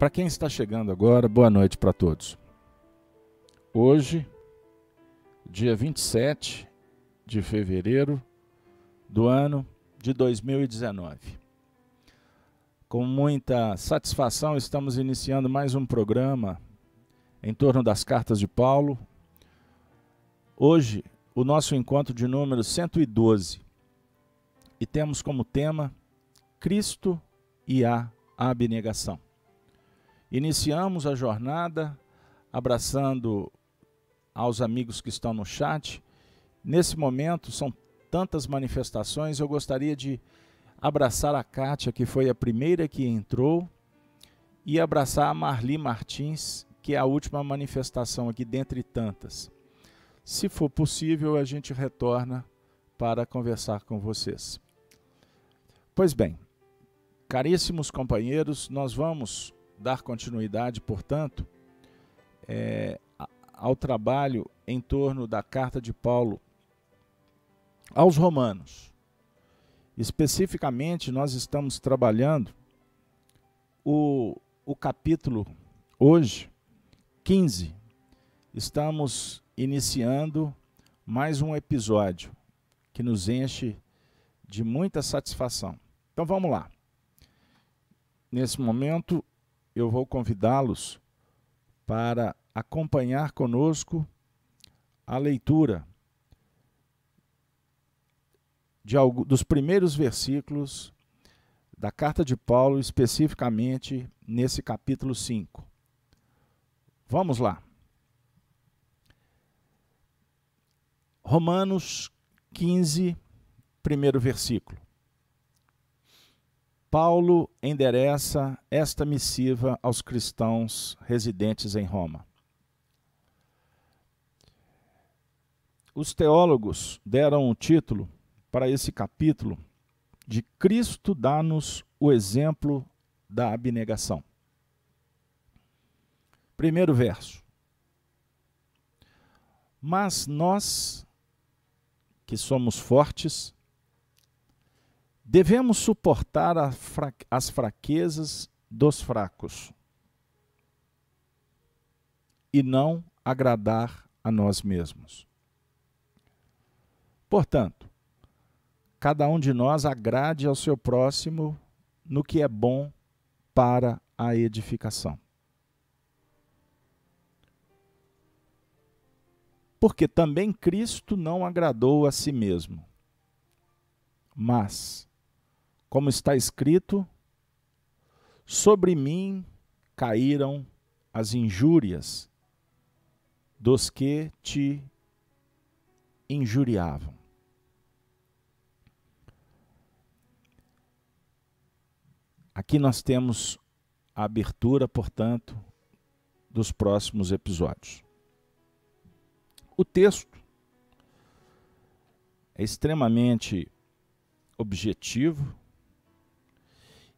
Para quem está chegando agora, boa noite para todos. Hoje, dia 27 de fevereiro do ano de 2019. Com muita satisfação, estamos iniciando mais um programa em torno das cartas de Paulo. Hoje, o nosso encontro de número 112. E temos como tema Cristo e a abnegação. Iniciamos a jornada abraçando aos amigos que estão no chat. Nesse momento, são tantas manifestações, eu gostaria de abraçar a Kátia, que foi a primeira que entrou, e abraçar a Marli Martins, que é a última manifestação aqui, dentre tantas. Se for possível, a gente retorna para conversar com vocês. Pois bem, caríssimos companheiros, nós vamos dar continuidade, portanto, ao trabalho em torno da carta de Paulo aos Romanos. Especificamente, nós estamos trabalhando o capítulo, hoje, 15. Estamos iniciando mais um episódio que nos enche de muita satisfação. Então vamos lá. Nesse momento, eu vou convidá-los para acompanhar conosco a leitura dos primeiros versículos da carta de Paulo, especificamente nesse capítulo 5. Vamos lá. Romanos 15, primeiro versículo. Paulo endereça esta missiva aos cristãos residentes em Roma. Os teólogos deram o título para esse capítulo de Cristo dá-nos o exemplo da abnegação. Primeiro verso. Mas nós, que somos fortes, devemos suportar as fraquezas dos fracos e não agradar a nós mesmos. Portanto, cada um de nós agrade ao seu próximo no que é bom para a edificação. Porque também Cristo não agradou a si mesmo, mas, como está escrito, sobre mim caíram as injúrias dos que te injuriavam. Aqui nós temos a abertura, portanto, dos próximos episódios. O texto é extremamente objetivo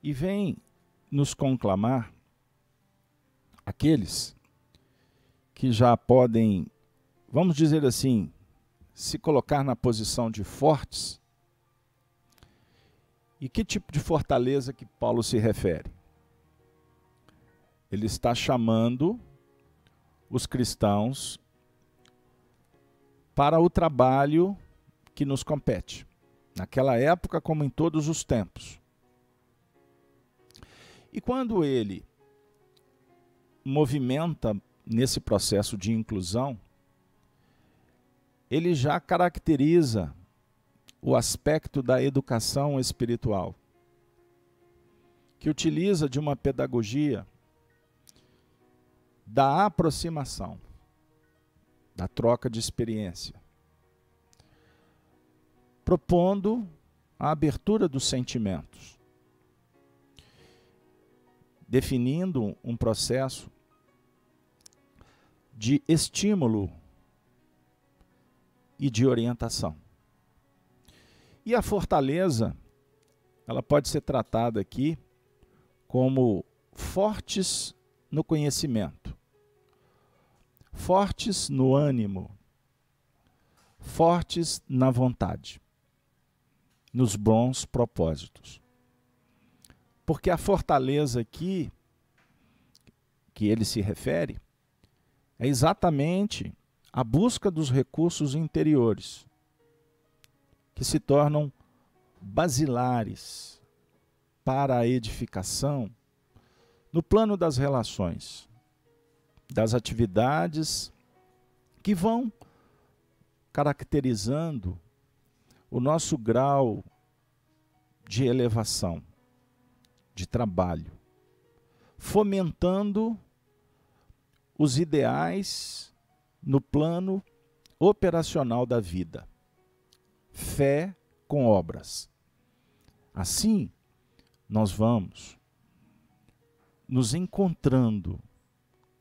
e vem nos conclamar aqueles que já podem, vamos dizer assim, se colocar na posição de fortes. E que tipo de fortaleza que Paulo se refere? Ele está chamando os cristãos para o trabalho que nos compete, naquela época como em todos os tempos. E quando ele movimenta nesse processo de inclusão, ele já caracteriza o aspecto da educação espiritual, que utiliza de uma pedagogia da aproximação, da troca de experiência, propondo a abertura dos sentimentos, definindo um processo de estímulo e de orientação. E a fortaleza, ela pode ser tratada aqui como fortes no conhecimento, fortes no ânimo, fortes na vontade, nos bons propósitos. Porque a fortaleza aqui que ele se refere é exatamente a busca dos recursos interiores, que se tornam basilares para a edificação no plano das relações, das atividades que vão caracterizando o nosso grau de elevação, de trabalho, fomentando os ideais no plano operacional da vida. Fé com obras. Assim, nós vamos nos encontrando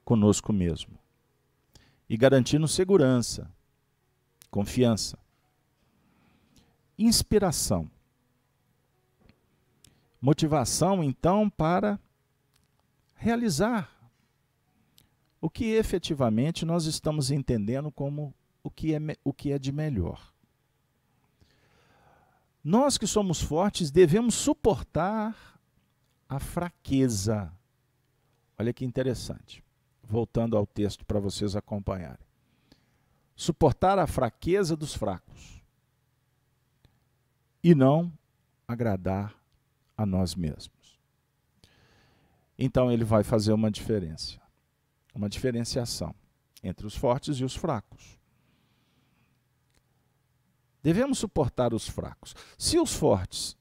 conosco mesmo e garantindo segurança, confiança, inspiração, motivação, então, para realizar o que efetivamente nós estamos entendendo como o que é de melhor. Nós que somos fortes devemos suportar a fraqueza. Olha que interessante. Voltando ao texto para vocês acompanharem. Suportar a fraqueza dos fracos e não agradar a nós mesmos. Então ele vai fazer uma diferenciação entre os fortes e os fracos. Devemos suportar os fracos. Se os fortes,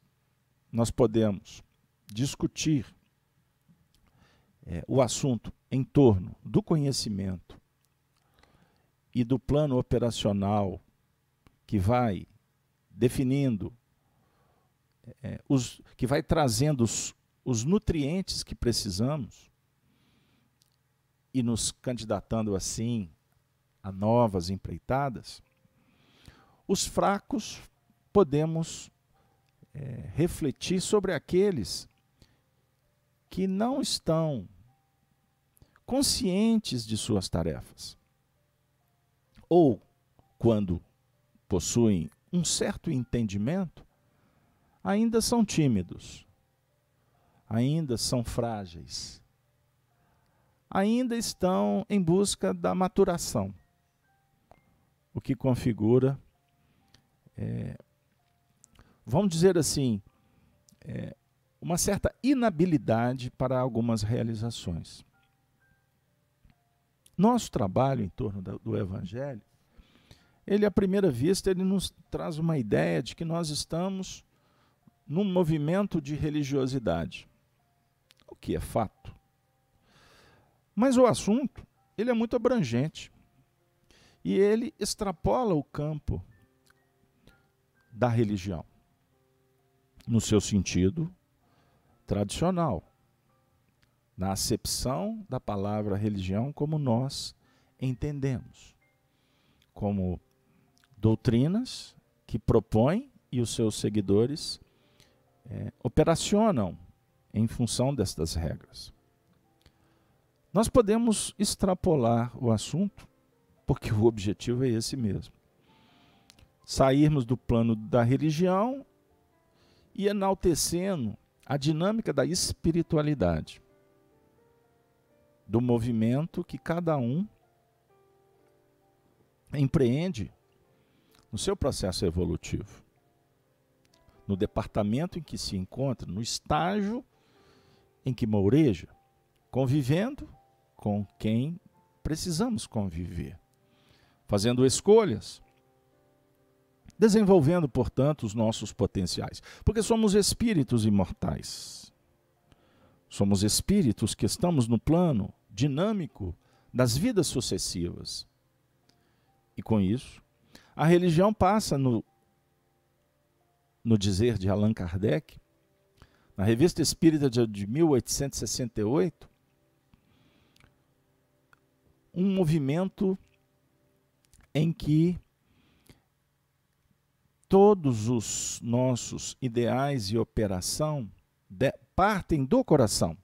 nós podemos discutir o assunto em torno do conhecimento e do plano operacional que vai definindo, que vai trazendo os nutrientes que precisamos e nos candidatando assim a novas empreitadas. Os fracos podemos refletir sobre aqueles que não estão conscientes de suas tarefas. Ou, quando possuem um certo entendimento, ainda são tímidos, ainda são frágeis, ainda estão em busca da maturação, o que configura, vamos dizer assim, uma certa inabilidade para algumas realizações. Nosso trabalho em torno do Evangelho, ele, à primeira vista, ele nos traz uma ideia de que nós estamos num movimento de religiosidade, o que é fato. Mas o assunto, ele é muito abrangente e ele extrapola o campo da religião, no seu sentido tradicional, na acepção da palavra religião como nós entendemos, como doutrinas que propõem e os seus seguidores operacionam em função destas regras. Nós podemos extrapolar o assunto, porque o objetivo é esse mesmo. Sairmos do plano da religião e enaltecendo a dinâmica da espiritualidade, do movimento que cada um empreende no seu processo evolutivo, no departamento em que se encontra, no estágio em que moureja, convivendo com quem precisamos conviver, fazendo escolhas, desenvolvendo, portanto, os nossos potenciais, porque somos espíritos imortais. Somos espíritos que estamos no plano dinâmico das vidas sucessivas. E com isso, a religião passa, no dizer de Allan Kardec, na Revista Espírita de 1868, um movimento em que todos os nossos ideais e operação partem do coração.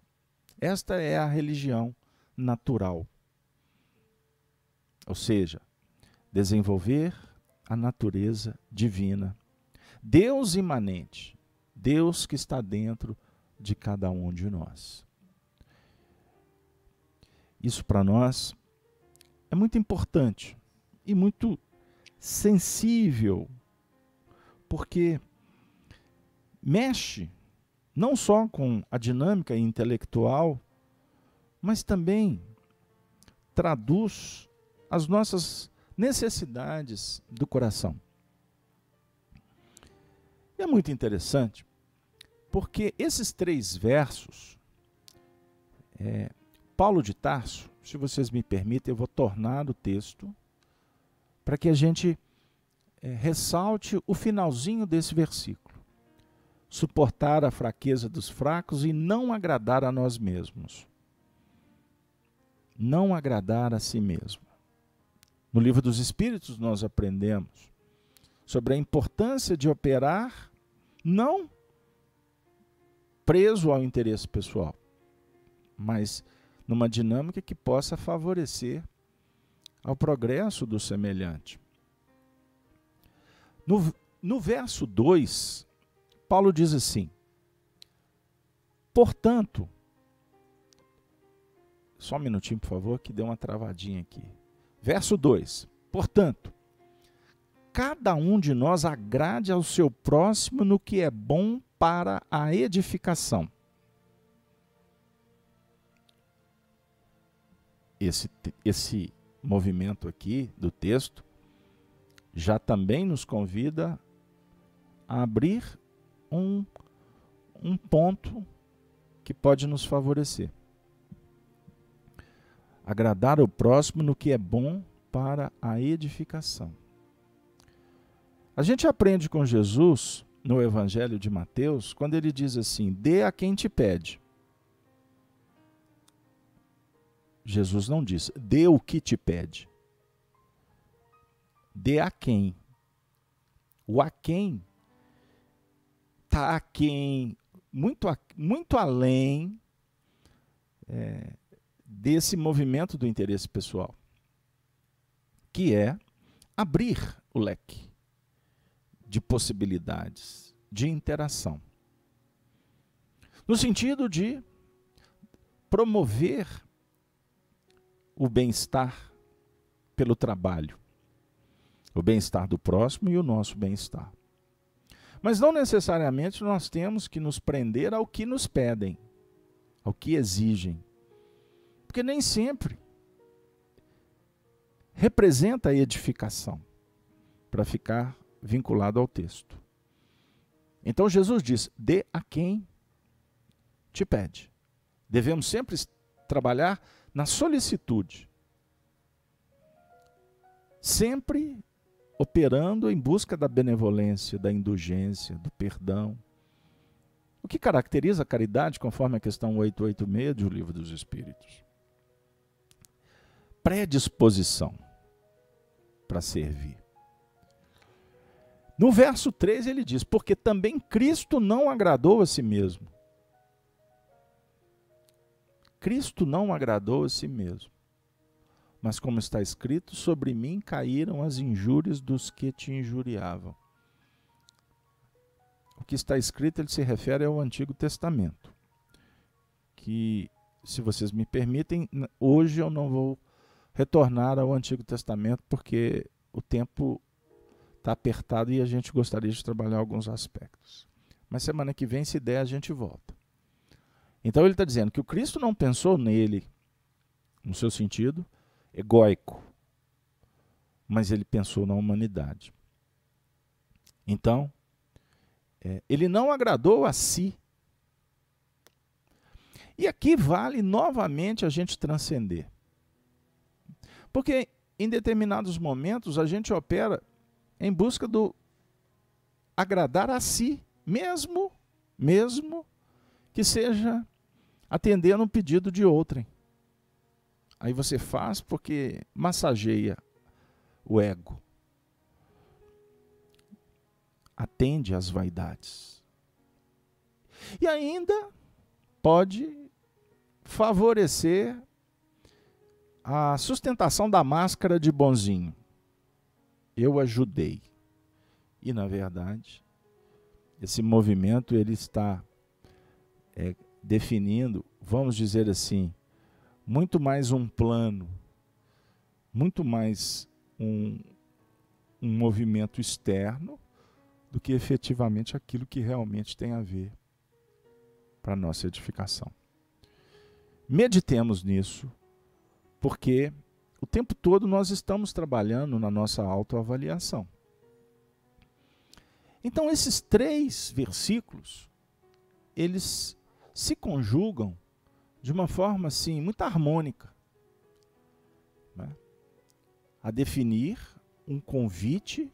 Esta é a religião natural. Ou seja, desenvolver a natureza divina. Deus imanente, Deus que está dentro de cada um de nós. isso para nós é muito importante e muito sensível, porque mexe não só com a dinâmica intelectual, mas também traduz as nossas necessidades do coração. E é muito interessante, porque esses 3 versos, Paulo de Tarso, se vocês me permitem, eu vou tornar o texto para que a gente ressalte o finalzinho desse versículo. Suportar a fraqueza dos fracos e não agradar a nós mesmos. Não agradar a si mesmo. No Livro dos Espíritos nós aprendemos sobre a importância de operar não preso ao interesse pessoal, mas numa dinâmica que possa favorecer ao progresso do semelhante. No verso 2, Paulo diz assim: portanto, só um minutinho, por favor, que deu uma travadinha aqui. Verso 2, portanto, cada um de nós agrade ao seu próximo no que é bom para a edificação. Esse movimento aqui do texto já também nos convida a abrir um ponto que pode nos favorecer. Agradar ao próximo no que é bom para a edificação. A gente aprende com Jesus no Evangelho de Mateus, quando ele diz assim: dê a quem te pede. Jesus não diz, dê o que te pede. Dê a quem. O a quem está aquém, muito além desse movimento do interesse pessoal, que é abrir o leque de possibilidades de interação, no sentido de promover o bem-estar pelo trabalho, o bem-estar do próximo e o nosso bem-estar. Mas não necessariamente nós temos que nos prender ao que nos pedem, ao que exigem, porque nem sempre representa a edificação, para ficar vinculado ao texto. Então Jesus diz: dê a quem te pede. Devemos sempre trabalhar na solicitude, sempre operando em busca da benevolência, da indulgência, do perdão. O que caracteriza a caridade, conforme a questão 886 do Livro dos Espíritos? Predisposição para servir. No verso 3 ele diz: porque também Cristo não agradou a si mesmo. Cristo não agradou a si mesmo. Mas como está escrito, sobre mim caíram as injúrias dos que te injuriavam. O que está escrito, ele se refere ao Antigo Testamento. Que, se vocês me permitem, hoje eu não vou retornar ao Antigo Testamento, porque o tempo está apertado e a gente gostaria de trabalhar alguns aspectos. Mas semana que vem, se der, a gente volta. Então ele está dizendo que o Cristo não pensou nele, no seu sentido egóico, mas ele pensou na humanidade. Então, ele não agradou a si. E aqui vale novamente a gente transcender. Porque em determinados momentos a gente opera em busca do agradar a si, mesmo que seja atendendo um pedido de outrem. Aí você faz porque massageia o ego. Atende às vaidades. E ainda pode favorecer a sustentação da máscara de bonzinho. Eu ajudei. E, na verdade, esse movimento ele está definindo, vamos dizer assim, muito mais um plano, muito mais um movimento externo do que efetivamente aquilo que realmente tem a ver para a nossa edificação. Meditemos nisso, porque o tempo todo nós estamos trabalhando na nossa autoavaliação. Então esses 3 versículos, eles se conjugam de uma forma assim, muito harmônica, né? A definir um convite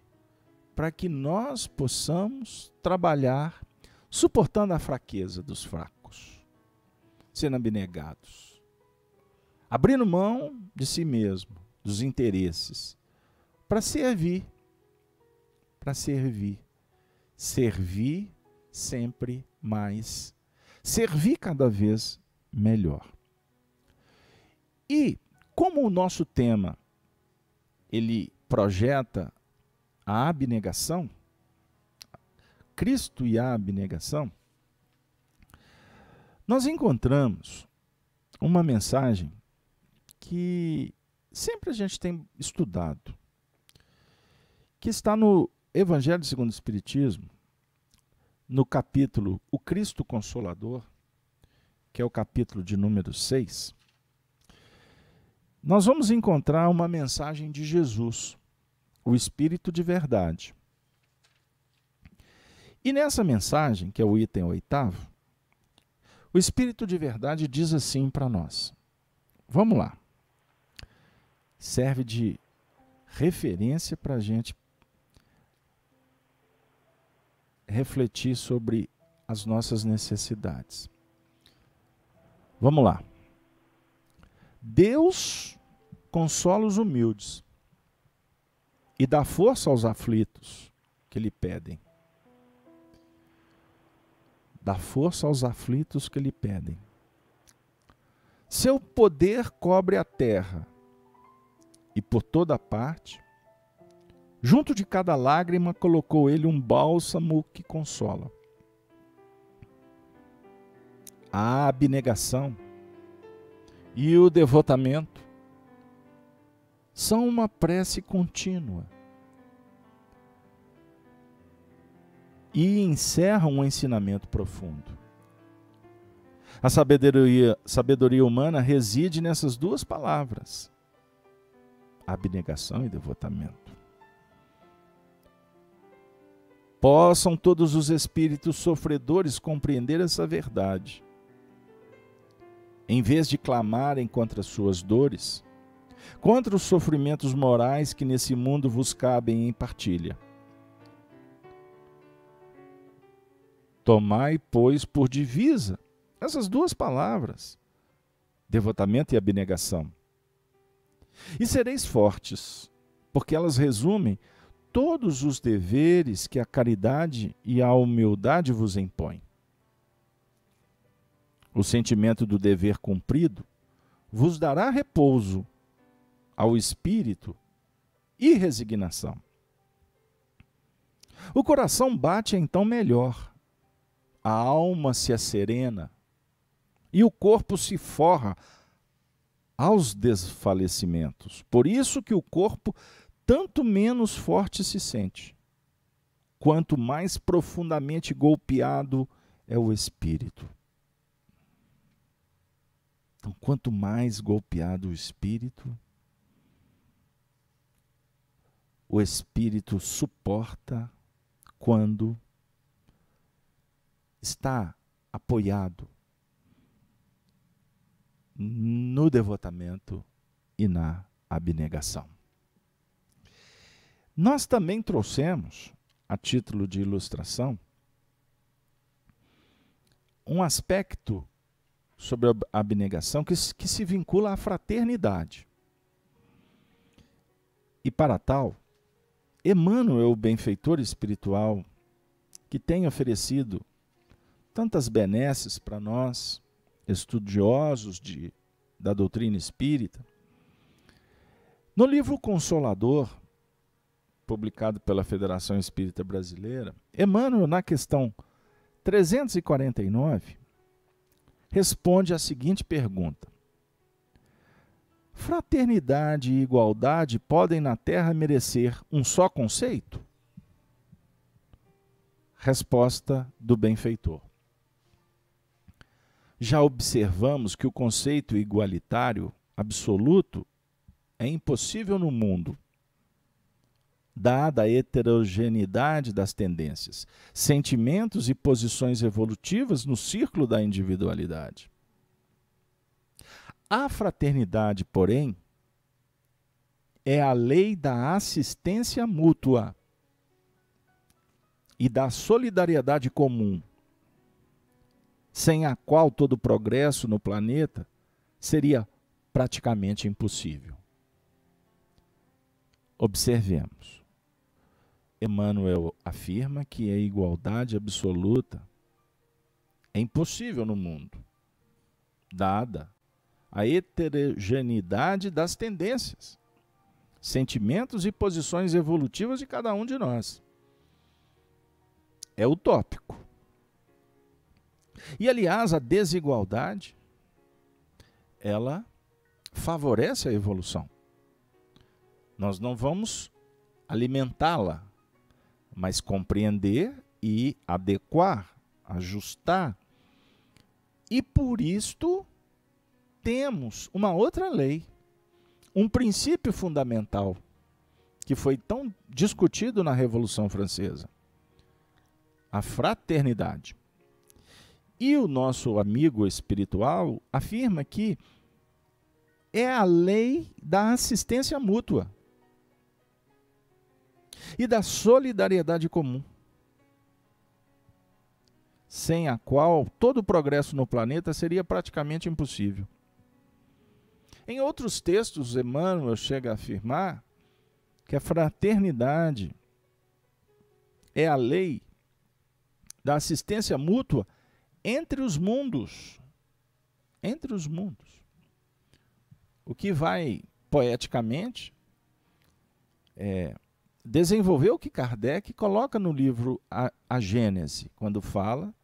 para que nós possamos trabalhar suportando a fraqueza dos fracos, sendo abnegados, abrindo mão de si mesmo, dos interesses, para servir, servir sempre mais, servir cada vez melhor. E como o nosso tema ele projeta a abnegação, Cristo e a abnegação, nós encontramos uma mensagem que sempre a gente tem estudado, que está no Evangelho segundo o Espiritismo, no capítulo O Cristo Consolador, que é o capítulo de número 6, nós vamos encontrar uma mensagem de Jesus, o Espírito de Verdade. E nessa mensagem, que é o item 8º, o Espírito de Verdade diz assim para nós. Vamos lá. Serve de referência para a gente refletir sobre as nossas necessidades. Vamos lá. Deus consola os humildes e dá força aos aflitos que lhe pedem. Dá força aos aflitos que lhe pedem. Seu poder cobre a terra e por toda parte, junto de cada lágrima colocou ele um bálsamo que consola. A abnegação e o devotamento são uma prece contínua e encerram um ensinamento profundo. A sabedoria humana reside nessas 2 palavras, abnegação e devotamento. Possam todos os espíritos sofredores compreender essa verdade. Em vez de clamarem contra suas dores, contra os sofrimentos morais que nesse mundo vos cabem em partilha. Tomai, pois, por divisa essas 2 palavras, devotamento e abnegação. E sereis fortes, porque elas resumem todos os deveres que a caridade e a humildade vos impõem. O sentimento do dever cumprido vos dará repouso ao espírito e resignação. O coração bate então melhor, a alma se asserena e o corpo se forra aos desfalecimentos. Por isso que o corpo tanto menos forte se sente, quanto mais profundamente golpeado é o espírito. Então, quanto mais golpeado o espírito suporta quando está apoiado no devotamento e na abnegação. Nós também trouxemos, a título de ilustração, um aspecto sobre a abnegação que se vincula à fraternidade. E para tal, Emmanuel, o benfeitor espiritual, que tem oferecido tantas benesses para nós, estudiosos da doutrina espírita, no livro Consolador, publicado pela Federação Espírita Brasileira, Emmanuel, na questão 349, responde a seguinte pergunta: Fraternidade e igualdade podem na Terra merecer um só conceito? Resposta do benfeitor. Já observamos que o conceito igualitário absoluto é impossível no mundo, dada a heterogeneidade das tendências, sentimentos e posições evolutivas no círculo da individualidade. A fraternidade, porém, é a lei da assistência mútua e da solidariedade comum, sem a qual todo progresso no planeta seria praticamente impossível. Observemos. Emmanuel afirma que a igualdade absoluta é impossível no mundo, dada a heterogeneidade das tendências, sentimentos e posições evolutivas de cada um de nós. É utópico. E, aliás, a desigualdade, ela favorece a evolução. Nós não vamos alimentá-la, mas compreender e adequar, ajustar. E por isto temos uma outra lei, um princípio fundamental, que foi tão discutido na Revolução Francesa: a fraternidade. E o nosso amigo espiritual afirma que é a lei da assistência mútua e da solidariedade comum, sem a qual todo o progresso no planeta seria praticamente impossível. Em outros textos, Emmanuel chega a afirmar que a fraternidade é a lei da assistência mútua entre os mundos. Entre os mundos. O que vai, poeticamente, desenvolver o que Kardec coloca no livro A Gênese, quando fala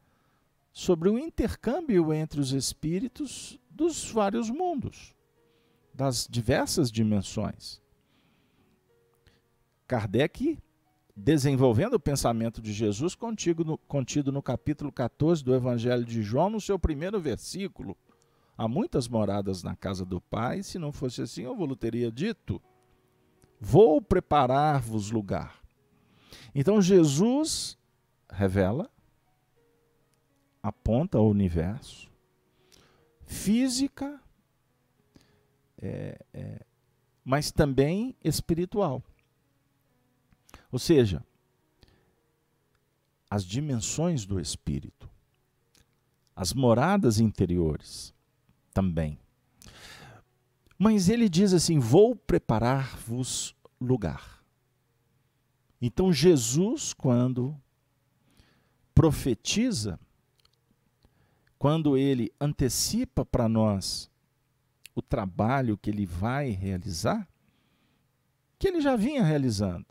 sobre o intercâmbio entre os espíritos dos vários mundos, das diversas dimensões. Kardec, desenvolvendo o pensamento de Jesus, contido no capítulo 14 do Evangelho de João, no seu primeiro versículo: há muitas moradas na casa do Pai, se não fosse assim eu vos teria dito, vou preparar-vos lugar. Então Jesus revela, aponta ao universo, física, mas também espiritual. Ou seja, as dimensões do espírito, as moradas interiores também. Mas ele diz assim: vou preparar-vos lugar. Então Jesus, quando profetiza, quando ele antecipa para nós o trabalho que ele vai realizar, que ele já vinha realizando.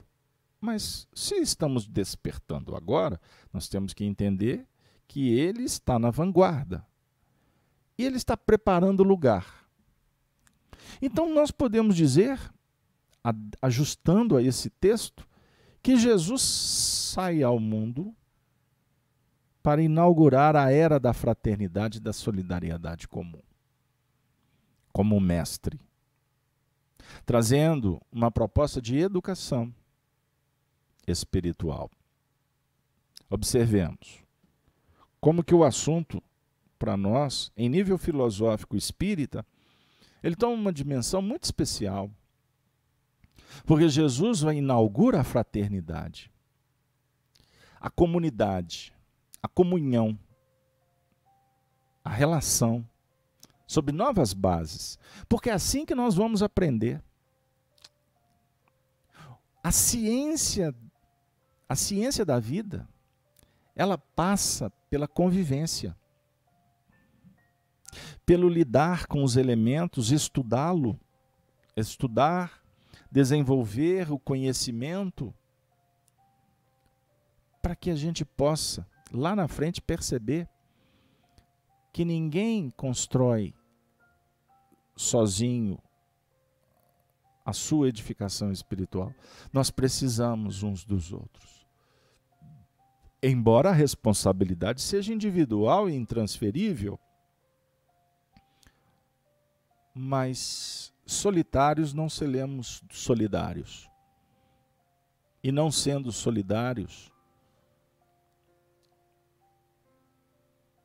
Mas se estamos despertando agora, nós temos que entender que ele está na vanguarda. E ele está preparando o lugar. Então nós podemos dizer, ajustando a esse texto, que Jesus sai ao mundo para inaugurar a era da fraternidade e da solidariedade comum, como mestre, trazendo uma proposta de educação espiritual. Observemos como que o assunto, para nós, em nível filosófico espírita, ele toma uma dimensão muito especial, porque Jesus inaugura a fraternidade, a comunidade, a comunhão, a relação, sob novas bases, porque é assim que nós vamos aprender. A ciência da vida, ela passa pela convivência, pelo lidar com os elementos, estudar, desenvolver o conhecimento, para que a gente possa, lá na frente, perceber que ninguém constrói sozinho a sua edificação espiritual. Nós precisamos uns dos outros. Embora a responsabilidade seja individual e intransferível, mas solitários não seremos solidários. E não sendo solidários,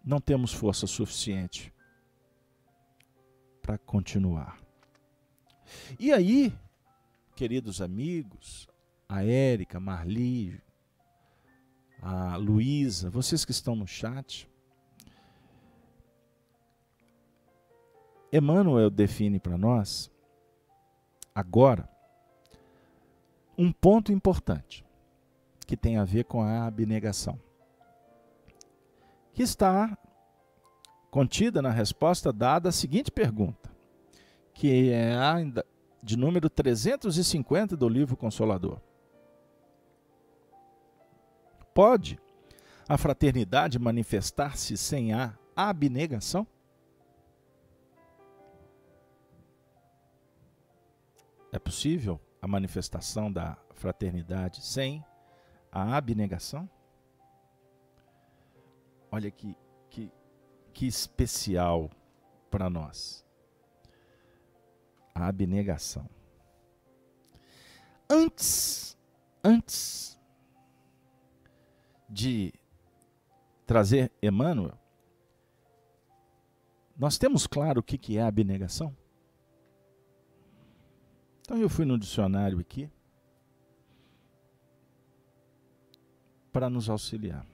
não temos força suficiente para continuar. E aí, queridos amigos, a Érica, a Marli, a Luísa, vocês que estão no chat, Emmanuel define para nós, agora, um ponto importante, que tem a ver com a abnegação, que está contida na resposta dada à seguinte pergunta, que é ainda de número 350 do livro Consolador. Pode a fraternidade manifestar-se sem a abnegação? É possível a manifestação da fraternidade sem a abnegação? Olha que especial para nós. A abnegação. Antes de trazer Emmanuel, nós temos claro o que é a abnegação? Então eu fui no dicionário aqui para nos auxiliar.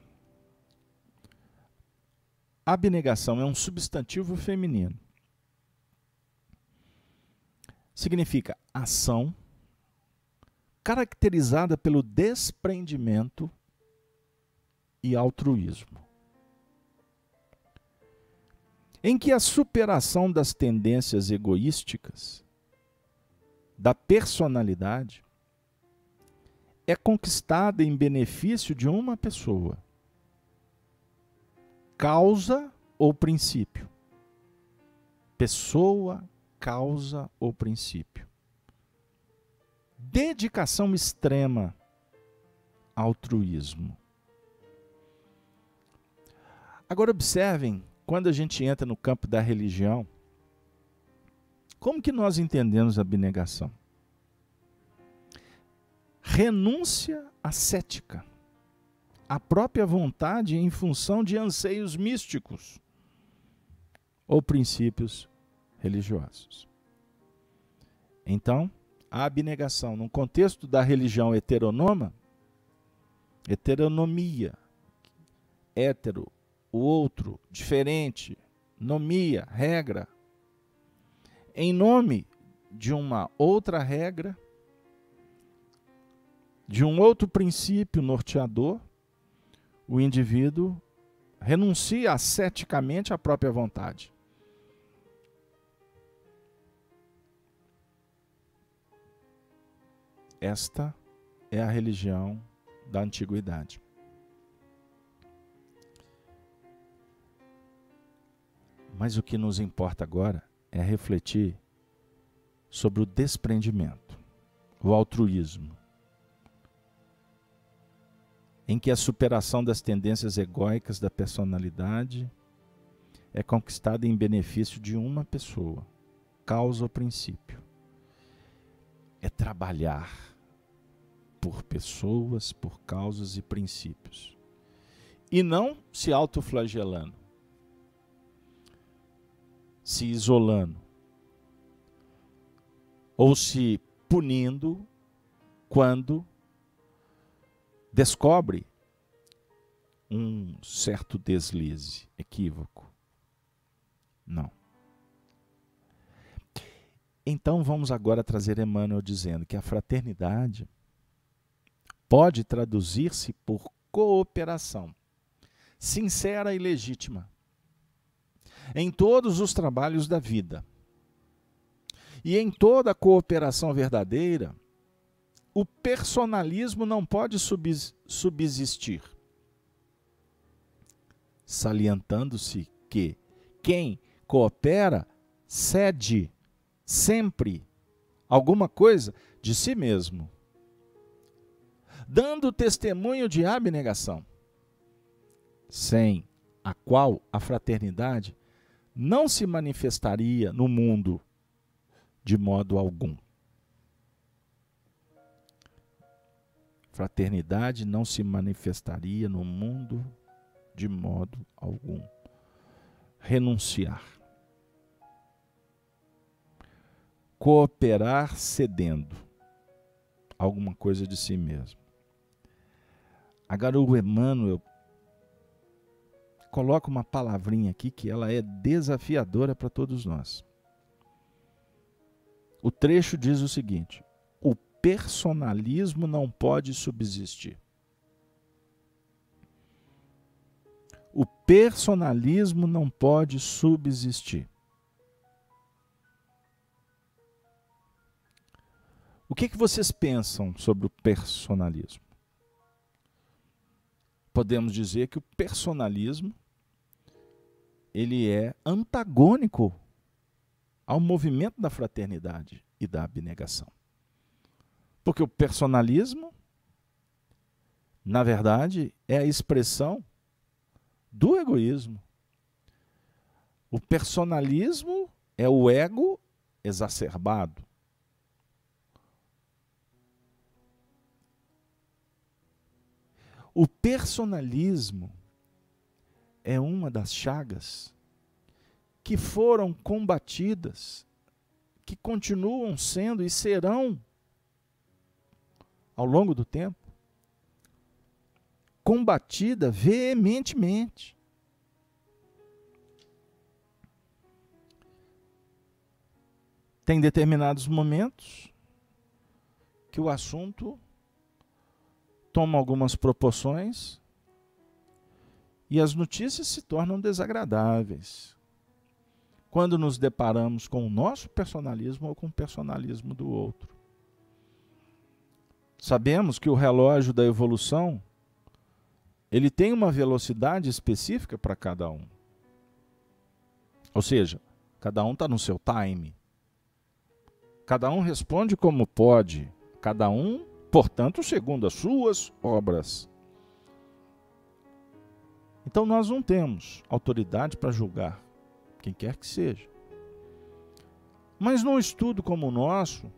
Abnegação é um substantivo feminino. Significa ação caracterizada pelo desprendimento e altruísmo, em que a superação das tendências egoísticas da personalidade é conquistada em benefício de uma pessoa, causa ou princípio. Pessoa, causa ou princípio. Dedicação extrema, altruísmo. Agora observem, quando a gente entra no campo da religião, como que nós entendemos a abnegação? Renúncia ascética, a própria vontade em função de anseios místicos ou princípios religiosos. Então, a abnegação, no contexto da religião heteronomia, hétero, o outro, diferente, nomia, regra, em nome de uma outra regra, de um outro princípio norteador, o indivíduo renuncia asceticamente à própria vontade. Esta é a religião da antiguidade. Mas o que nos importa agora é refletir sobre o desprendimento, o altruísmo, em que a superação das tendências egóicas da personalidade é conquistada em benefício de uma pessoa, causa ou princípio. É trabalhar por pessoas, por causas e princípios. E não se autoflagelando, se isolando, ou se punindo quando descobre um certo deslize, equívoco. Não. Então vamos agora trazer Emmanuel dizendo que a fraternidade pode traduzir-se por cooperação sincera e legítima em todos os trabalhos da vida. E em toda cooperação verdadeira, o personalismo não pode subsistir, salientando-se que quem coopera cede sempre alguma coisa de si mesmo, dando testemunho de abnegação, sem a qual a fraternidade não se manifestaria no mundo de modo algum. Fraternidade não se manifestaria no mundo de modo algum. Renunciar. Cooperar cedendo alguma coisa de si mesmo. Agora o Emmanuel coloca uma palavrinha aqui que ela é desafiadora para todos nós. O trecho diz o seguinte: o personalismo não pode subsistir. O personalismo não pode subsistir. O que vocês pensam sobre o personalismo? Podemos dizer que o personalismo ele é antagônico ao movimento da fraternidade e da abnegação. Porque o personalismo, na verdade, é a expressão do egoísmo. O personalismo é o ego exacerbado. O personalismo é uma das chagas que foram combatidas, que continuam sendo e serão, ao longo do tempo, combatida veementemente. Tem determinados momentos que o assunto toma algumas proporções e as notícias se tornam desagradáveis quando nos deparamos com o nosso personalismo ou com o personalismo do outro. Sabemos que o relógio da evolução ele tem uma velocidade específica para cada um. Ou seja, cada um está no seu time. Cada um responde como pode. Cada um, portanto, segundo as suas obras. Então nós não temos autoridade para julgar quem quer que seja. Mas num estudo como o nosso,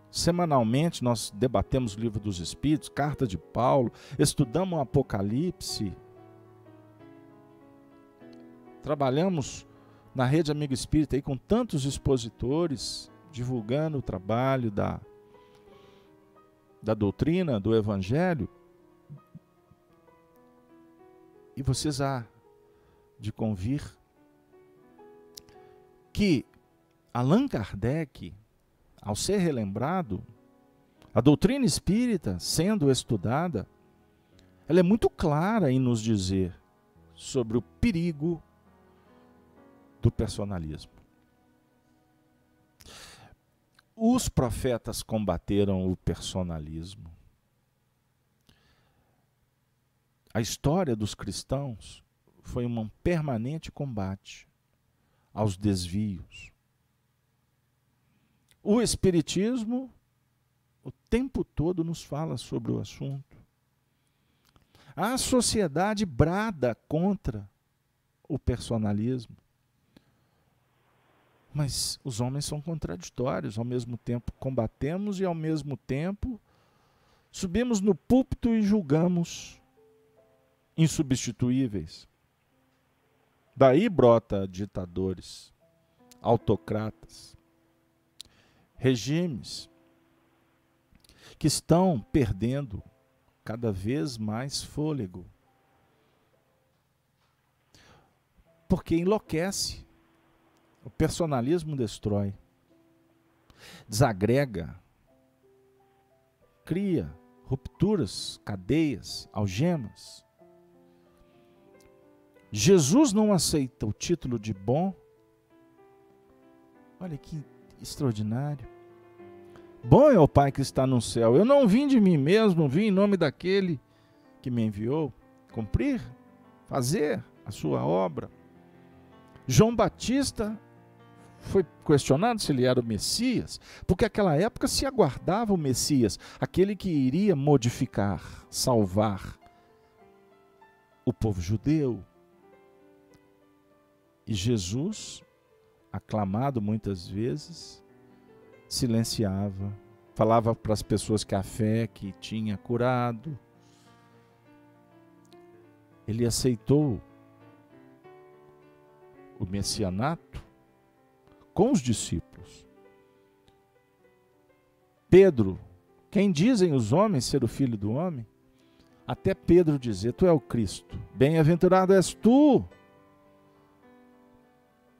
semanalmente nós debatemos o Livro dos Espíritos, Carta de Paulo, estudamos o Apocalipse, trabalhamos na Rede Amigo Espírita aí com tantos expositores, divulgando o trabalho da doutrina, do Evangelho. E vocês há de convir que Allan Kardec, ao ser relembrado, a doutrina espírita sendo estudada, ela é muito clara em nos dizer sobre o perigo do personalismo. Os profetas combateram o personalismo. A história dos cristãos foi um permanente combate aos desvios. O Espiritismo, o tempo todo, nos fala sobre o assunto. A sociedade brada contra o personalismo. Mas os homens são contraditórios, ao mesmo tempo combatemos e ao mesmo tempo subimos no púlpito e julgamos insubstituíveis. Daí brota ditadores, autocratas, regimes que estão perdendo cada vez mais fôlego. Porque enlouquece. O personalismo destrói, desagrega, cria rupturas, cadeias, algemas. Jesus não aceita o título de bom. Olha que extraordinário. Bom é o Pai que está no céu. Eu não vim de mim mesmo, vim em nome daquele que me enviou. Cumprir, fazer a sua obra. João Batista foi questionado se ele era o Messias, porque naquela época se aguardava o Messias, aquele que iria modificar, salvar o povo judeu. E Jesus, aclamado muitas vezes, silenciava, falava para as pessoas que a fé que tinha curado. Ele aceitou o messianato com os discípulos. Pedro, quem dizem os homens ser o filho do homem? Até Pedro dizer, tu é o Cristo, bem-aventurado és tu.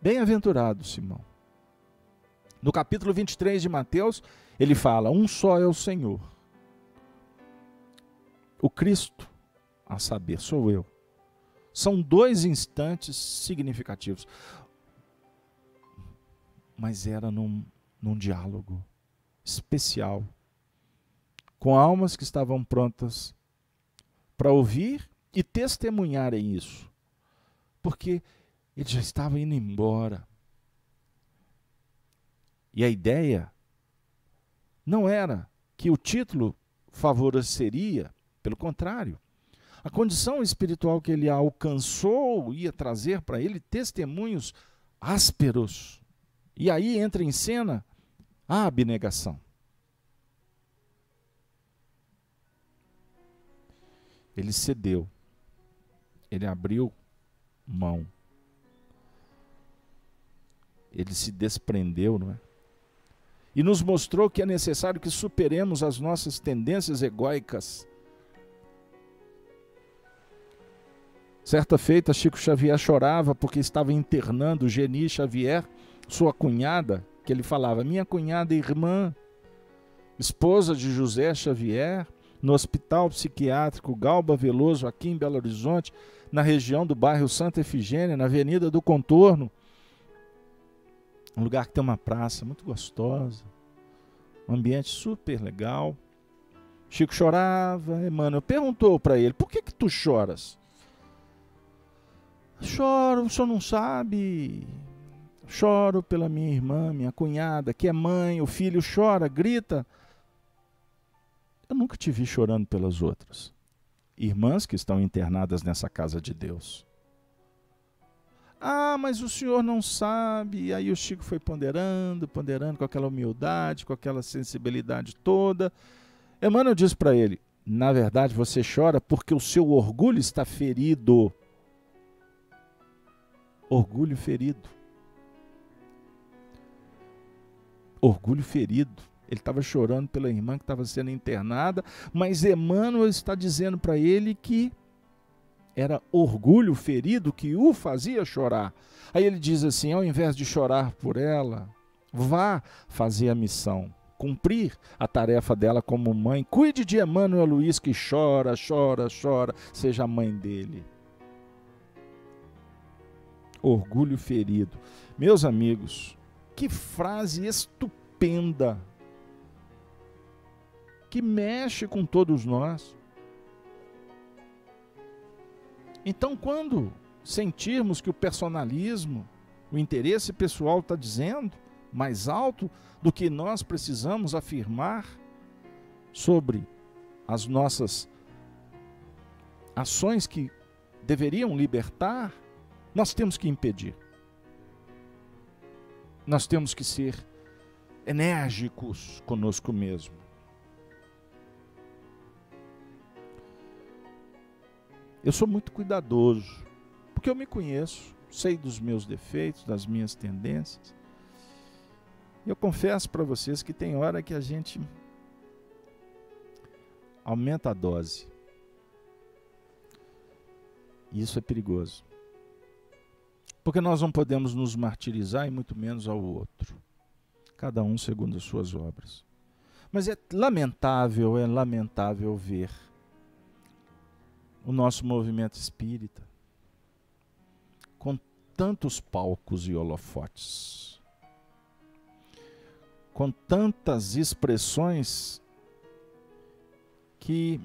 Bem-aventurado, Simão. No capítulo 23 de Mateus, ele fala, um só é o Senhor. O Cristo, a saber, sou eu. São dois instantes significativos. Mas era num diálogo especial, com almas que estavam prontas para ouvir e testemunharem isso. Porque ele já estava indo embora. E a ideia não era que o título favoreceria, pelo contrário. A condição espiritual que ele alcançou ia trazer para ele testemunhos ásperos. E aí entra em cena a abnegação. Ele cedeu. Ele abriu mão. Ele se desprendeu, não é? E nos mostrou que é necessário que superemos as nossas tendências egóicas. Certa feita, Chico Xavier chorava porque estava internando Geni Xavier, sua cunhada, que ele falava, minha cunhada irmã, esposa de José Xavier, no Hospital Psiquiátrico Galba Veloso, aqui em Belo Horizonte, na região do bairro Santa Efigênia, na Avenida do Contorno, um lugar que tem uma praça muito gostosa, um ambiente super legal. Chico chorava, Emmanuel perguntou para ele, por que tu choras? Choro, o senhor não sabe, choro pela minha irmã, minha cunhada, que é mãe, o filho chora, grita. Eu nunca te vi chorando pelas outras irmãs que estão internadas nessa casa de Deus. Ah, mas o senhor não sabe. E aí o Chico foi ponderando com aquela humildade, com aquela sensibilidade toda. Emmanuel disse para ele, na verdade você chora porque o seu orgulho está ferido. Orgulho ferido. Orgulho ferido. Ele estava chorando pela irmã que estava sendo internada, mas Emmanuel está dizendo para ele que era orgulho ferido que o fazia chorar. Aí ele diz assim, ao invés de chorar por ela, vá fazer a missão, cumprir a tarefa dela como mãe. Cuide de Emmanuel Luiz que chora, chora, chora, seja a mãe dele. Orgulho ferido. Meus amigos, que frase estupenda, que mexe com todos nós. Então, quando sentirmos que o personalismo, o interesse pessoal está dizendo mais alto do que nós precisamos afirmar sobre as nossas ações que deveriam libertar, nós temos que impedir. Nós temos que ser enérgicos conosco mesmo. Eu sou muito cuidadoso, porque eu me conheço, sei dos meus defeitos, das minhas tendências. E eu confesso para vocês que tem hora que a gente aumenta a dose. E isso é perigoso. Porque nós não podemos nos martirizar e muito menos ao outro. Cada um segundo as suas obras. Mas é lamentável ver o nosso movimento espírita com tantos palcos e holofotes, com tantas expressões que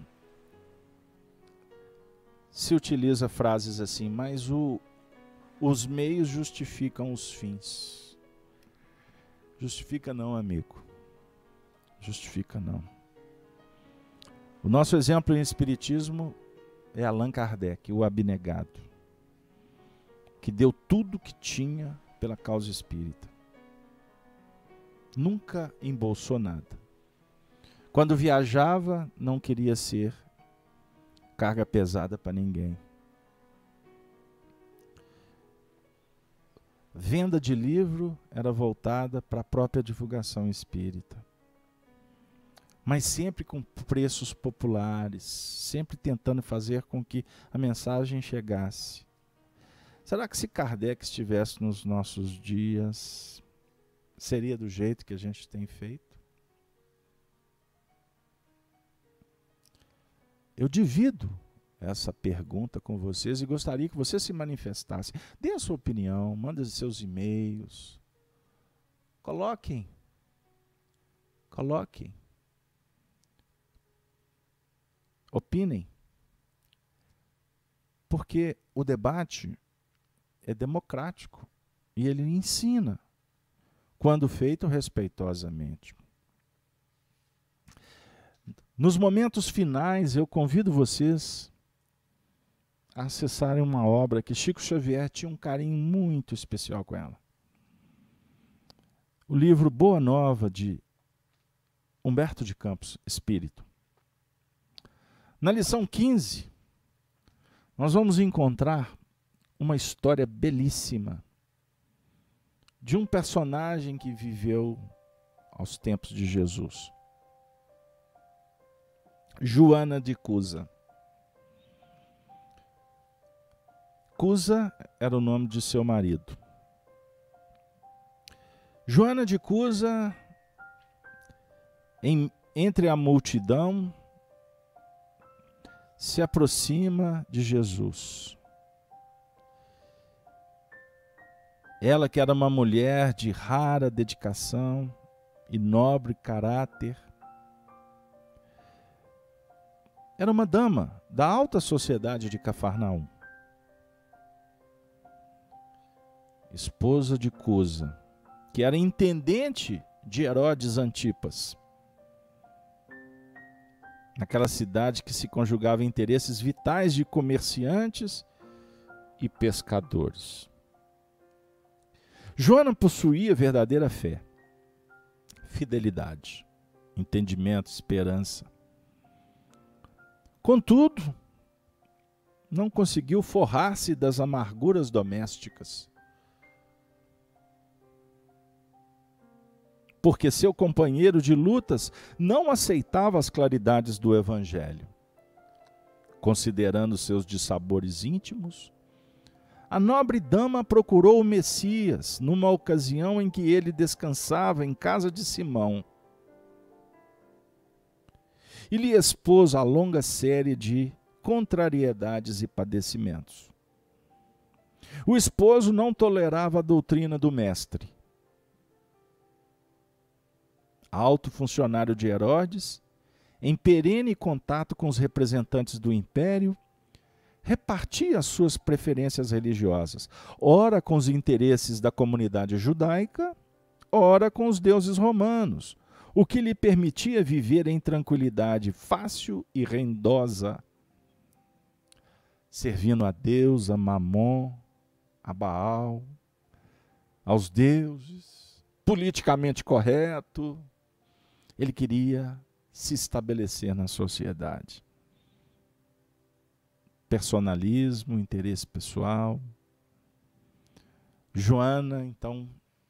se utiliza frases assim, mas os meios justificam os fins. Justifica não, amigo. Justifica não. O nosso exemplo em espiritismo é Allan Kardec, o abnegado, que deu tudo que tinha pela causa espírita. Nunca embolsou nada. Quando viajava, não queria ser carga pesada para ninguém. Venda de livro era voltada para a própria divulgação espírita. Mas sempre com preços populares, sempre tentando fazer com que a mensagem chegasse. Será que se Kardec estivesse nos nossos dias, seria do jeito que a gente tem feito? Eu divido essa pergunta com vocês e gostaria que você se manifestasse. Dê a sua opinião, mande seus e-mails. Coloquem. Opinem. Porque o debate é democrático e ele ensina, quando feito respeitosamente. Nos momentos finais, eu convido vocês a acessarem uma obra que Chico Xavier tinha um carinho muito especial com ela. O livro Boa Nova, de Humberto de Campos, Espírito. Na lição 15, nós vamos encontrar uma história belíssima de um personagem que viveu aos tempos de Jesus. Joana de Cusa. Cusa era o nome de seu marido. Joana de Cusa, entre a multidão, se aproxima de Jesus. Ela, que era uma mulher de rara dedicação e nobre caráter, era uma dama da alta sociedade de Cafarnaum. Esposa de Cusa, que era intendente de Herodes Antipas, naquela cidade que se conjugava interesses vitais de comerciantes e pescadores. Joana possuía verdadeira fé, fidelidade, entendimento, esperança. Contudo, não conseguiu forrar-se das amarguras domésticas, porque seu companheiro de lutas não aceitava as claridades do Evangelho. Considerando seus dissabores íntimos, a nobre dama procurou o Messias numa ocasião em que ele descansava em casa de Simão e lhe expôs a longa série de contrariedades e padecimentos. O esposo não tolerava a doutrina do mestre. Alto funcionário de Herodes, em perene contato com os representantes do império, repartia as suas preferências religiosas, ora com os interesses da comunidade judaica, ora com os deuses romanos, o que lhe permitia viver em tranquilidade fácil e rendosa, servindo a Deus, a Mamon, a Baal, aos deuses, politicamente correto. Ele queria se estabelecer na sociedade. Personalismo, interesse pessoal. Joana, então,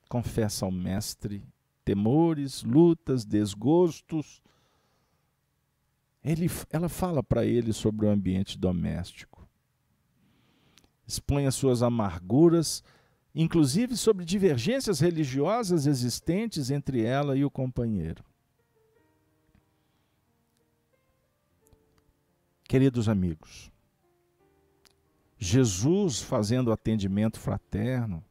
confessa ao mestre temores, lutas, desgostos. Ela fala para ele sobre o ambiente doméstico. Expõe as suas amarguras, inclusive sobre divergências religiosas existentes entre ela e o companheiro. Queridos amigos, Jesus fazendo atendimento fraterno,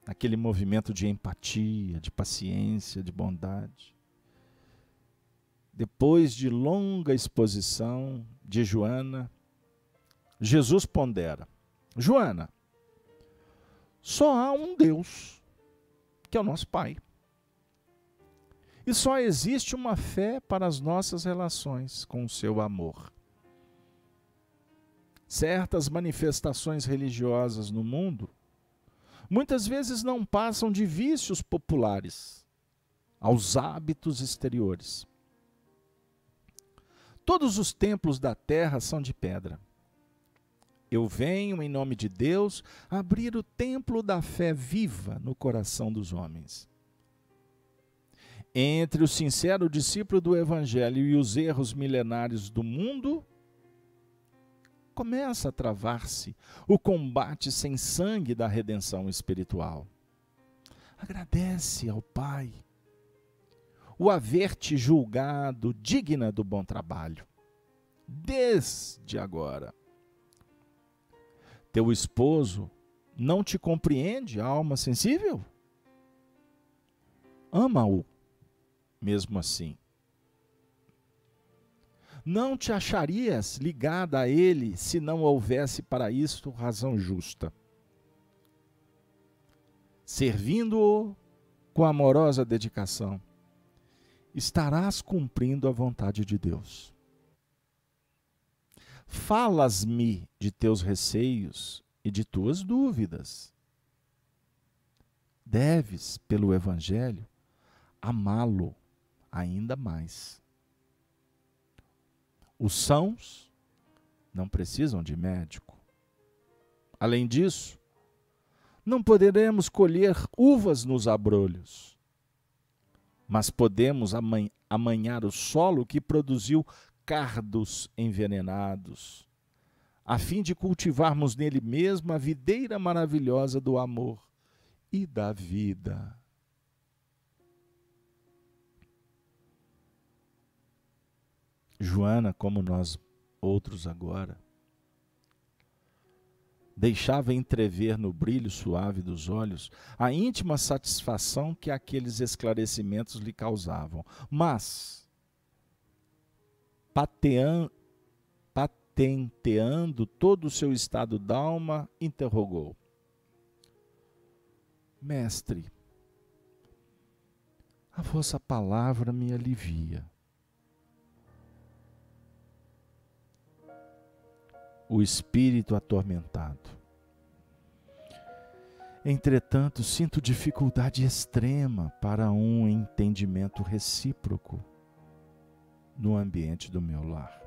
aquele movimento de empatia, de paciência, de bondade. Depois de longa exposição de Joana, Jesus pondera: Joana, só há um Deus que é o nosso Pai. E só existe uma fé para as nossas relações com o seu amor. Certas manifestações religiosas no mundo muitas vezes não passam de vícios populares aos hábitos exteriores. Todos os templos da terra são de pedra. Eu venho, em nome de Deus, abrir o templo da fé viva no coração dos homens. Entre o sincero discípulo do Evangelho e os erros milenários do mundo, começa a travar-se o combate sem sangue da redenção espiritual. Agradece ao Pai o haver-te julgado digna do bom trabalho, desde agora. Teu esposo não te compreende, alma sensível? Ama-o mesmo assim. Não te acharias ligada a ele se não houvesse para isto razão justa. Servindo-o com amorosa dedicação, estarás cumprindo a vontade de Deus. Falas-me de teus receios e de tuas dúvidas. Deves, pelo Evangelho, amá-lo ainda mais. Os sãos não precisam de médico. Além disso, não poderemos colher uvas nos abrolhos, mas podemos amanhar o solo que produziu cardos envenenados, a fim de cultivarmos nele mesmo a videira maravilhosa do amor e da vida. Joana, como nós outros agora, deixava entrever no brilho suave dos olhos a íntima satisfação que aqueles esclarecimentos lhe causavam. Mas, patenteando todo o seu estado d'alma, interrogou: Mestre, a vossa palavra me alivia. O espírito atormentado. Entretanto, sinto dificuldade extrema para um entendimento recíproco no ambiente do meu lar.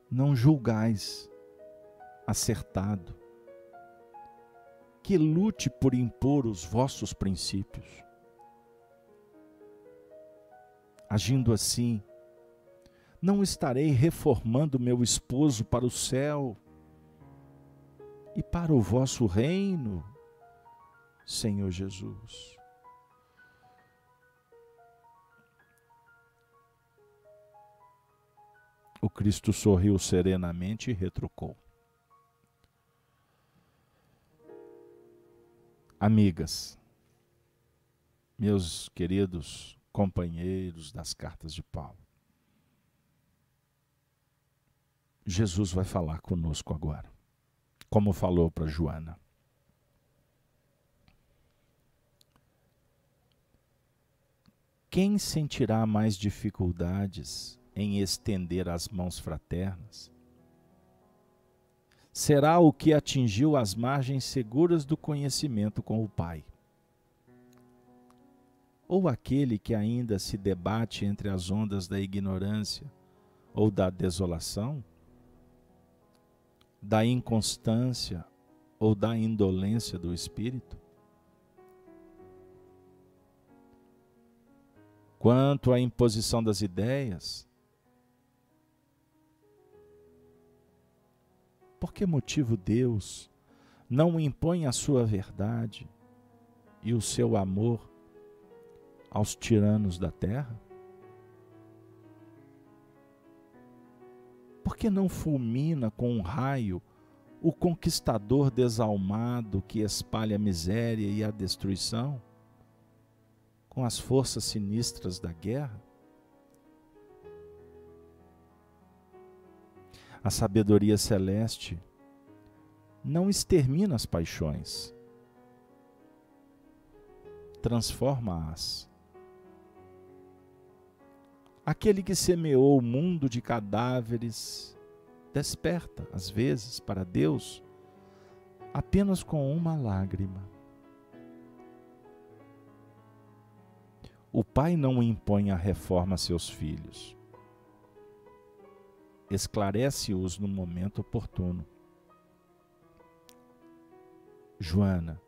Não julgais acertado que lute por impor os vossos princípios. Agindo assim, não estarei reformando meu esposo para o céu e para o vosso reino, Senhor Jesus. O Cristo sorriu serenamente e retrucou: Amigas, meus queridos companheiros das cartas de Paulo, Jesus vai falar conosco agora, como falou para Joana. Quem sentirá mais dificuldades em estender as mãos fraternas? Será o que atingiu as margens seguras do conhecimento com o Pai? Ou aquele que ainda se debate entre as ondas da ignorância ou da desolação? Da inconstância ou da indolência do espírito? Quanto à imposição das ideias, por que motivo Deus não impõe a sua verdade e o seu amor aos tiranos da terra? Por que não fulmina com um raio o conquistador desalmado que espalha a miséria e a destruição com as forças sinistras da guerra? A sabedoria celeste não extermina as paixões, transforma-as. Aquele que semeou o mundo de cadáveres desperta, às vezes, para Deus, apenas com uma lágrima. O pai não impõe a reforma a seus filhos. Esclarece-os no momento oportuno. Joana,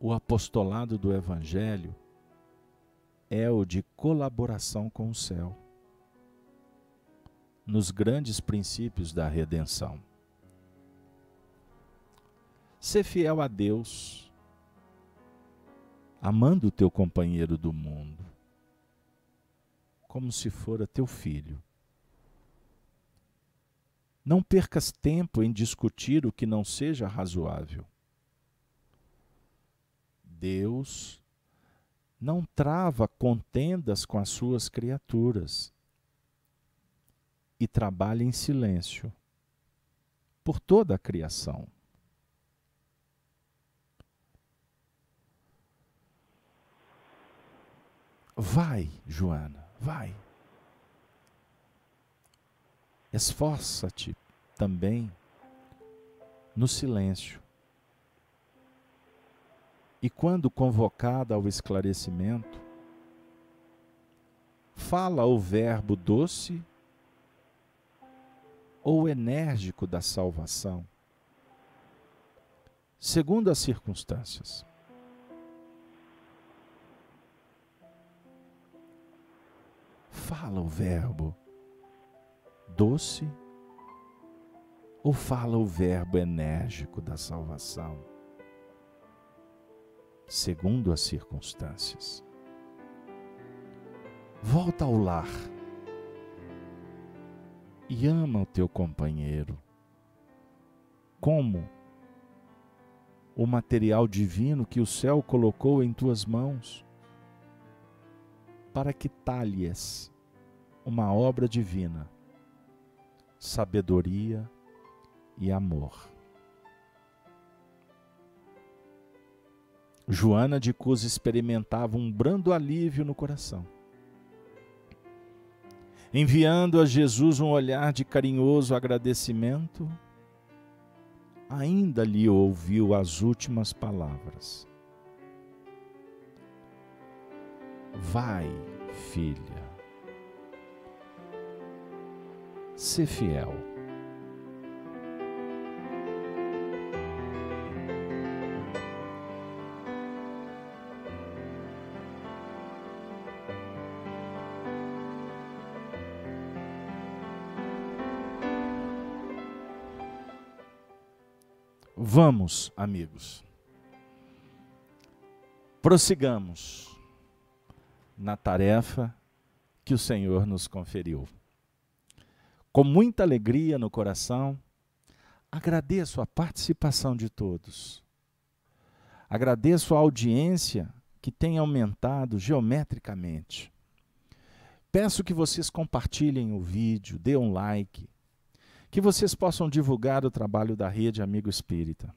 o apostolado do Evangelho é o de colaboração com o céu, nos grandes princípios da redenção. Sê fiel a Deus, amando o teu companheiro do mundo, como se fora teu filho. Não percas tempo em discutir o que não seja razoável. Deus não trava contendas com as suas criaturas e trabalha em silêncio por toda a criação. Vai, Joana, vai. Esforça-te também no silêncio. E quando convocada ao esclarecimento, fala o verbo doce ou enérgico da salvação, segundo as circunstâncias. Fala o verbo doce ou fala o verbo enérgico da salvação, segundo as circunstâncias. Volta ao lar e ama o teu companheiro como o material divino que o céu colocou em tuas mãos para que talhes uma obra divina, sabedoria e amor. Joana de Cus experimentava um brando alívio no coração. Enviando a Jesus um olhar de carinhoso agradecimento, ainda lhe ouviu as últimas palavras. Vai, filha, sê fiel. Vamos, amigos, prossigamos na tarefa que o Senhor nos conferiu. Com muita alegria no coração, agradeço a participação de todos. Agradeço a audiência que tem aumentado geometricamente. Peço que vocês compartilhem o vídeo, dê um like, que vocês possam divulgar o trabalho da Rede Amigo Espírita.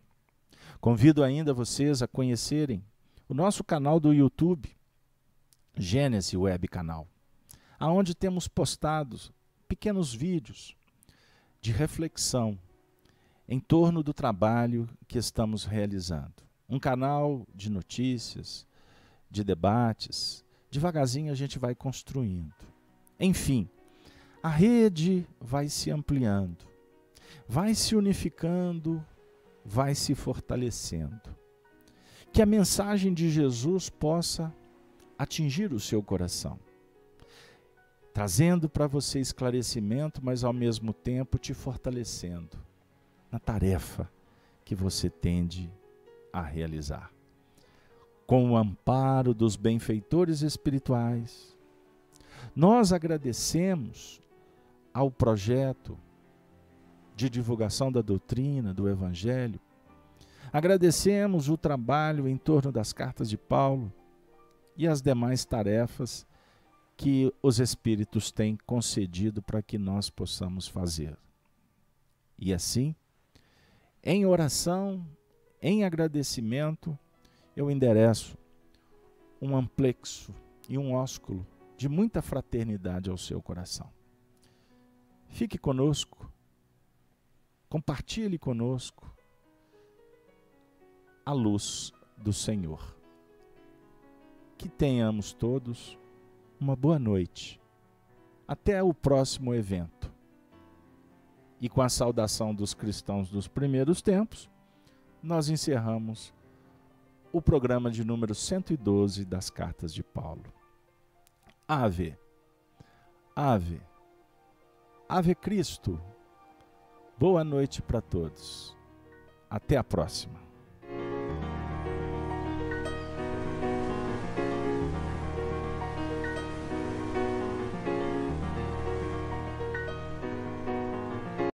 Convido ainda vocês a conhecerem o nosso canal do YouTube, Gênesis Web Canal, aonde temos postado pequenos vídeos de reflexão em torno do trabalho que estamos realizando. Um canal de notícias, de debates, devagarzinho a gente vai construindo. Enfim, a rede vai se ampliando, vai se unificando, vai se fortalecendo. Que a mensagem de Jesus possa atingir o seu coração, trazendo para você esclarecimento, mas ao mesmo tempo te fortalecendo na tarefa que você tende a realizar. Com o amparo dos benfeitores espirituais, nós agradecemos ao projeto de divulgação da doutrina, do Evangelho. Agradecemos o trabalho em torno das cartas de Paulo e as demais tarefas que os Espíritos têm concedido para que nós possamos fazer. E assim, em oração, em agradecimento, eu endereço um amplexo e um ósculo de muita fraternidade ao seu coração. Fique conosco, compartilhe conosco a luz do Senhor. Que tenhamos todos uma boa noite. Até o próximo evento. E com a saudação dos cristãos dos primeiros tempos, nós encerramos o programa de número 112 das Cartas de Paulo. Ave, Ave, Ave Cristo. Boa noite para todos. Até a próxima.